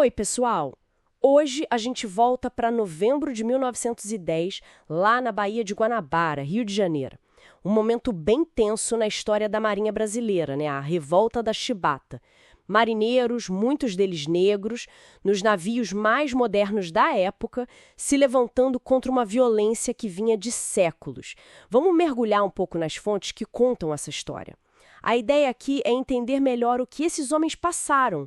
Oi, pessoal! Hoje a gente volta para novembro de 1910, lá na Baía de Guanabara, Rio de Janeiro. Um momento bem tenso na história da Marinha Brasileira, né? A Revolta da Chibata. Marinheiros, muitos deles negros, nos navios mais modernos da época, se levantando contra uma violência que vinha de séculos. Vamos mergulhar um pouco nas fontes que contam essa história. A ideia aqui é entender melhor o que esses homens passaram.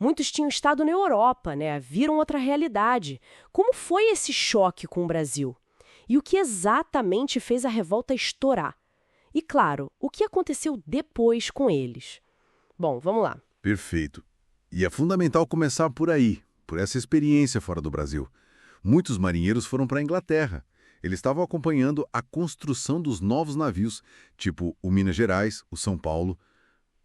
Muitos tinham estado na Europa, né? Viram outra realidade. Como foi esse choque com o Brasil? E o que exatamente fez a revolta estourar? E, claro, o que aconteceu depois com eles? Bom, vamos lá. Perfeito. E é fundamental começar por aí, por essa experiência fora do Brasil. Muitos marinheiros foram para a Inglaterra. Eles estavam acompanhando a construção dos novos navios, tipo o Minas Gerais, o São Paulo,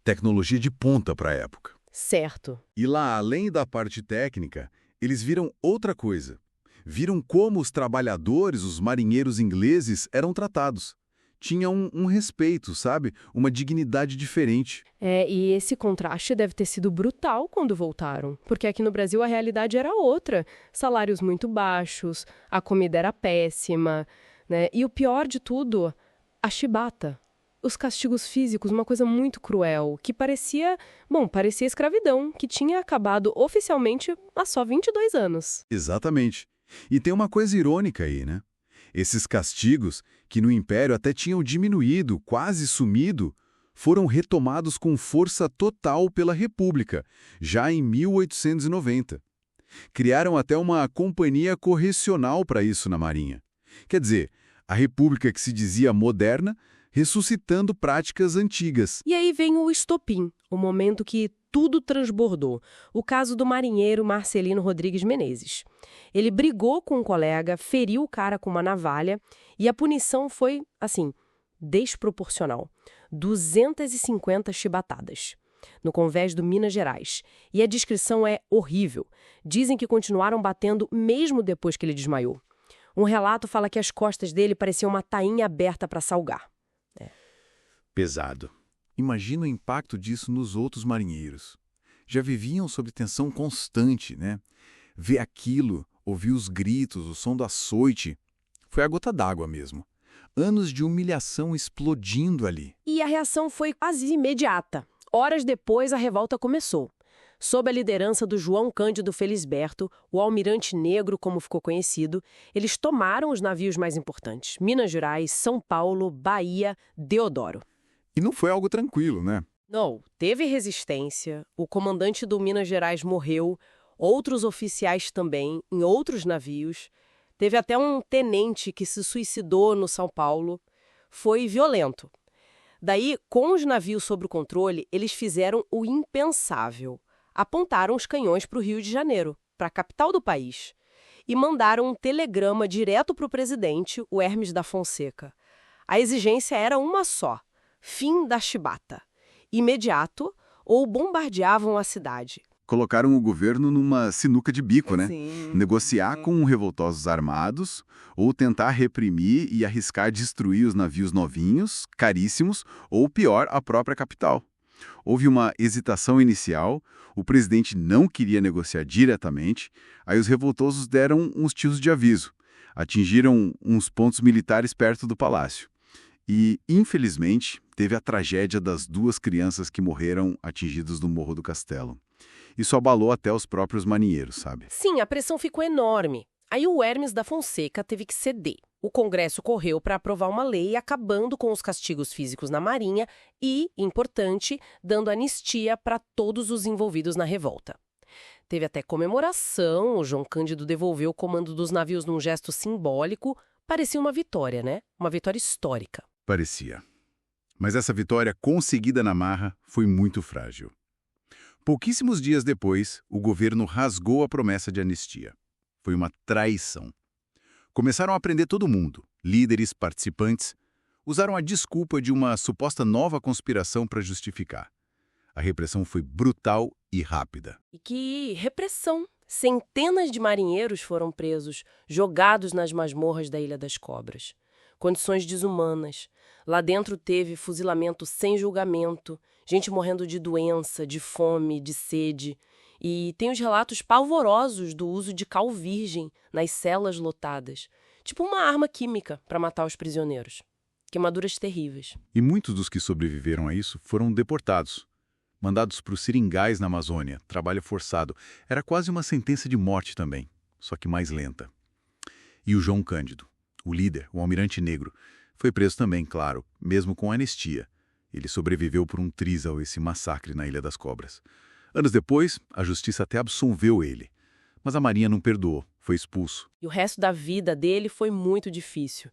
tecnologia de ponta para a época. Certo. E lá, além da parte técnica, eles viram outra coisa. Viram como os trabalhadores, os marinheiros ingleses, eram tratados. Tinham um respeito, sabe? Uma dignidade diferente. E esse contraste deve ter sido brutal quando voltaram, porque aqui no Brasil a realidade era outra. Salários muito baixos, a comida era péssima, né? E o pior de tudo, a chibata. Os castigos físicos, uma coisa muito cruel, que parecia escravidão, que tinha acabado oficialmente há só 22 anos. Exatamente. E tem uma coisa irônica aí, né? Esses castigos, que no Império até tinham diminuído, quase sumido, foram retomados com força total pela República, já em 1890. Criaram até uma companhia correcional para isso na Marinha. Quer dizer, a República que se dizia moderna, ressuscitando práticas antigas. E aí vem o estopim, o momento que tudo transbordou. O caso do marinheiro Marcelino Rodrigues Menezes. Ele brigou com um colega, feriu o cara com uma navalha e a punição foi, assim, desproporcional. 250 chibatadas. No convés do Minas Gerais. E a descrição é horrível. Dizem que continuaram batendo mesmo depois que ele desmaiou. Um relato fala que as costas dele pareciam uma tainha aberta para salgar. Pesado. Imagina o impacto disso nos outros marinheiros. Já viviam sob tensão constante, né? Ver aquilo, ouvir os gritos, o som do açoite, foi a gota d'água mesmo. Anos de humilhação explodindo ali. E a reação foi quase imediata. Horas depois, a revolta começou. Sob a liderança do João Cândido Felisberto, o almirante negro, como ficou conhecido, eles tomaram os navios mais importantes: Minas Gerais, São Paulo, Bahia, Deodoro. E não foi algo tranquilo, né? Não, teve resistência, o comandante do Minas Gerais morreu, outros oficiais também, em outros navios. Teve até um tenente que se suicidou no São Paulo. Foi violento. Daí, com os navios sob o controle, eles fizeram o impensável. Apontaram os canhões para o Rio de Janeiro, para a capital do país, e mandaram um telegrama direto para o presidente, o Hermes da Fonseca. A exigência era uma só: fim da chibata. Imediato, ou bombardeavam a cidade. Colocaram o governo numa sinuca de bico, né? Sim. Negociar com revoltosos armados ou tentar reprimir e arriscar destruir os navios novinhos, caríssimos, ou pior, a própria capital. Houve uma hesitação inicial, o presidente não queria negociar diretamente, aí os revoltosos deram uns tiros de aviso, atingiram uns pontos militares perto do palácio. E, infelizmente, teve a tragédia das 2 crianças que morreram atingidas no Morro do Castelo. Isso abalou até os próprios marinheiros, sabe? Sim, a pressão ficou enorme. Aí o Hermes da Fonseca teve que ceder. O Congresso correu para aprovar uma lei acabando com os castigos físicos na Marinha e, importante, dando anistia para todos os envolvidos na revolta. Teve até comemoração, o João Cândido devolveu o comando dos navios num gesto simbólico. Parecia uma vitória, né? Uma vitória histórica. Parecia. Mas essa vitória conseguida na marra foi muito frágil. Pouquíssimos dias depois, o governo rasgou a promessa de anistia. Foi uma traição. Começaram a prender todo mundo, líderes, participantes. Usaram a desculpa de uma suposta nova conspiração para justificar. A repressão foi brutal e rápida. E que repressão! Centenas de marinheiros foram presos, jogados nas masmorras da Ilha das Cobras. Condições desumanas. Lá dentro teve fuzilamento sem julgamento, gente morrendo de doença, de fome, de sede. E tem os relatos pavorosos do uso de cal virgem nas celas lotadas. Tipo uma arma química para matar os prisioneiros. Queimaduras terríveis. E muitos dos que sobreviveram a isso foram deportados. Mandados para os seringais na Amazônia, trabalho forçado. Era quase uma sentença de morte também, só que mais lenta. E o João Cândido, o líder, o almirante negro, foi preso também, claro, mesmo com anistia. Ele sobreviveu por um triz a esse massacre na Ilha das Cobras. Anos depois, a justiça até absolveu ele. Mas a Marinha não perdoou, foi expulso. E o resto da vida dele foi muito difícil.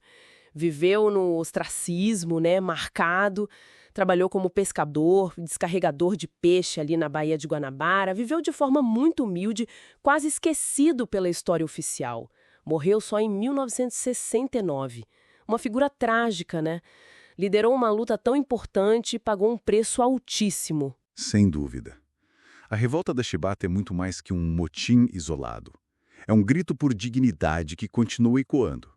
Viveu no ostracismo, marcado, trabalhou como pescador, descarregador de peixe ali na Baía de Guanabara, viveu de forma muito humilde, quase esquecido pela história oficial. Morreu só em 1969. Uma figura trágica, Liderou uma luta tão importante e pagou um preço altíssimo. Sem dúvida. A revolta da Chibata é muito mais que um motim isolado. É um grito por dignidade que continua ecoando.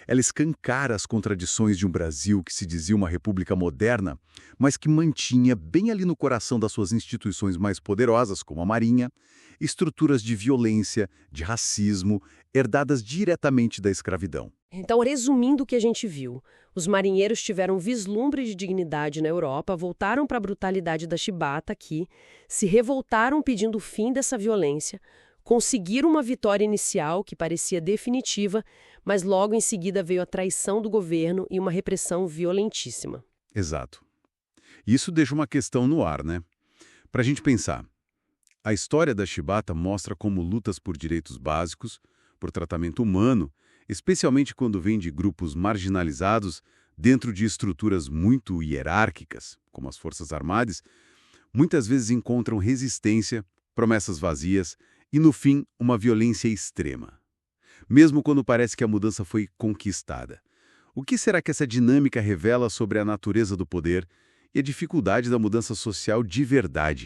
Ela escancara as contradições de um Brasil que se dizia uma república moderna, mas que mantinha bem ali no coração das suas instituições mais poderosas, como a Marinha, estruturas de violência, de racismo, herdadas diretamente da escravidão. Então, resumindo o que a gente viu, os marinheiros tiveram um vislumbre de dignidade na Europa, voltaram para a brutalidade da Chibata aqui, se revoltaram pedindo o fim dessa violência, conseguiram uma vitória inicial que parecia definitiva, mas logo em seguida veio a traição do governo e uma repressão violentíssima. Exato. Isso deixa uma questão no ar, Para a gente pensar, a história da Chibata mostra como lutas por direitos básicos, por tratamento humano, especialmente quando vem de grupos marginalizados dentro de estruturas muito hierárquicas, como as Forças Armadas, muitas vezes encontram resistência, promessas vazias e, no fim, uma violência extrema. Mesmo quando parece que a mudança foi conquistada. O que será que essa dinâmica revela sobre a natureza do poder e a dificuldade da mudança social de verdade?